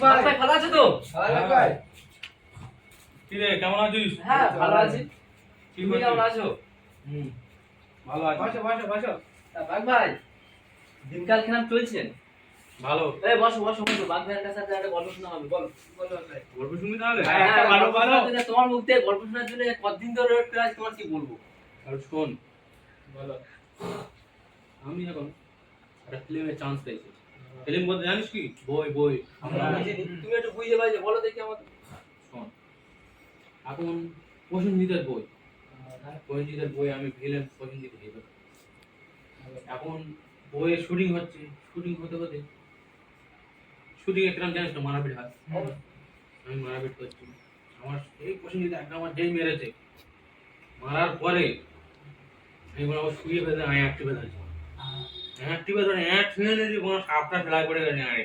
ভাই ভালো আছো তো? ভাই কি রে কেমন আছিস? হ্যাঁ ভালো আছি। তুমি কেমন আছো? ভালো আছি। বসো বাঘ ভাই দিনকাল কেমন চলছে? ভালো। এই বসো বসো বসো, বাঘ ভাইয়ের সাথে একটা গল্প শোনা হবে। বলো বলো ভাই। গল্প শুনি তাহলে? হ্যাঁ, ভালো গল্প ভালো। শোনার জন্য তোমার মুখ থেকে গল্প শোনার জন্য কতদিন ধরে ওয়েট করে আছি, তোমার কি বলবো? আর শোন, বলো। আমি এখন একটা ফিল্মে চান্স পেয়েছি। ফিল্ম বলতে জানিস কি? বই বই। তুমি একটু বুঝে পাইছো, বলো দেখি আমাকে। শোন, এখন প্রসেনজিতের বই। প্রসেনজিতের বই আমি ভিলেন প্রসেনজিৎ হিরো। এখন বইয়ের শুটিং হচ্ছে, শুটিং হতে হতে শুটিং এর কিরম জানিস তো মারাপিট হয়। আমি মারাপিট করছি, আমার এই প্রসেনজিৎ একটা আমার যেই মেরেছে, মারার পরে আমি বললাম শুয়ে ফেলে আমি অ্যাক্টিভে ধরেছি। অ্যাক্টিভে ধরে ছুঁয়ে নিয়েছি, কোনো সাপটা ফেলায় পড়ে গেছে আরে।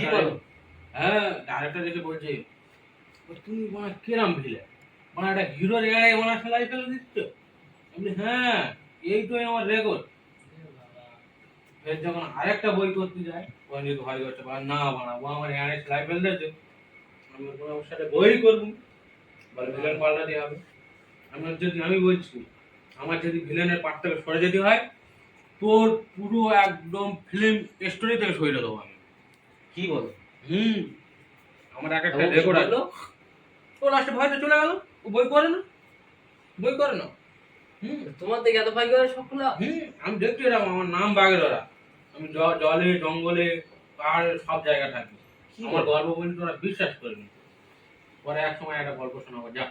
কি বলো? হ্যাঁ, ডাইরেক্টর দেখে বলছে তুমি মানে কিরাম ভিলে, মানে একটা হিরোর গায়ে মানে ফেলাই ফেলে দিচ্ছ। আমি হ্যাঁ, এইটাই আমার রেকর্ড। ফের যখন আরেকটা বই করতে যায়, পণ্ডিত ভয় করছে, না বানাবো আমার এখানে সেলাই ফেল দিয়েছে, আমি কোনো ওর সাথে বই করবো, বলে ভিলেন পাল্টাতে হবে। আমি বলছি আমার যদি ভিলেনের পার্ট থেকে সরে যেতে হয়, তোর পুরো একদম ফিল্ম স্টোরি থেকে সরে দেবো আমি। কি বলো? আমার এক একটা রেকর্ড আছে। ও লাস্টে ভয়তে চলে গেল, ও বই করে না, বই করে না। তোমার থেকে এত ভাই করে সবগুলা? আমি দেখতে এরকম, আমার নাম বাগেরা। আমি জলে জঙ্গলে পাহাড়ে সব জায়গায় থাকি। আমার গল্প বলতে তোরা বিশ্বাস করিনি। পরে এক সময় একটা গল্প শোনাবো, যা।